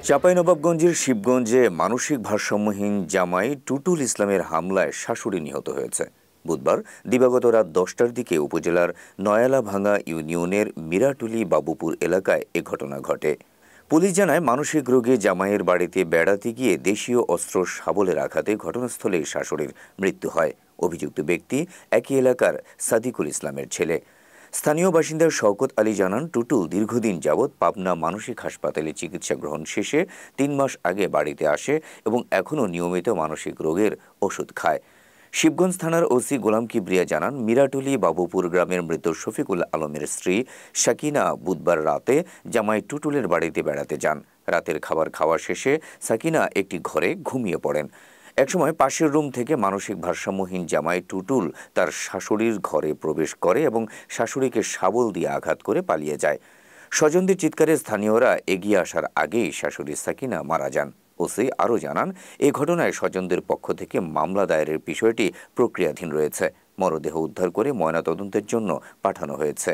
চাঁপাইনবাবগঞ্জের শিবগঞ্জে মানসিক ভারসাম্যহীন জামাই টুটুল ইসলামের হামলায় শাশুড়ি নিহত হয়েছে। বুধবার দিবাগত রাত 10টার দিকে উপজেলার নয়ালাভাঙ্গা ইউনিয়নের মিরাটুলি বাবুপুর এলাকায় এ ঘটনা ঘটে। পুলিশ জানায়, মানসিক রোগে জামাইয়ের বাড়িতে বেড়াতে গিয়ে দেশীয় অস্ত্র শাবলের আঘাতে ঘটনাস্থলেই শাশুড়ির মৃত্যু হয়। অভিযুক্ত ব্যক্তি একই এলাকার সাদিকুল ইসলামের ছেলে। স্থানীয় বাসিন্দা শওকত আলী জানান, টুটুল দীর্ঘদিন যাবৎ পাবনা মানসিক হাসপাতালে চিকিৎসা গ্রহণ শেষে ৩ মাস আগে বাড়িতে আসে এবং এখনও নিয়মিত মানসিক রোগের ওষুধ খায়। শিবগঞ্জ থানার ওসি গোলাম কিবরিয়া জানান, মিরাটুলি বাবুপুর গ্রামের মৃত শফিকুল আলমের স্ত্রী সাকিনা বুধবার রাতে জামাই টুটুলের বাড়িতে বেড়াতে যান। রাতের খাবার খাওয়া শেষে সাকিনা একটি ঘরে ঘুমিয়ে পড়েন। একসময় পাশের রুম থেকে মানসিক ভারসাম্যহীন জামাই টুটুল তার শাশুড়ির ঘরে প্রবেশ করে এবং শাশুড়িকে শাবল দিয়ে আঘাত করে পালিয়ে যায়। স্বজনদের চিৎকারে স্থানীয়রা এগিয়ে আসার আগেই শাশুড়ি সাকিনা মারা যান। ওসি আরও জানান, এ ঘটনায় স্বজনদের পক্ষ থেকে মামলা দায়েরের বিষয়টি প্রক্রিয়াধীন রয়েছে। মরদেহ উদ্ধার করে ময়নাতদন্তের জন্য পাঠানো হয়েছে।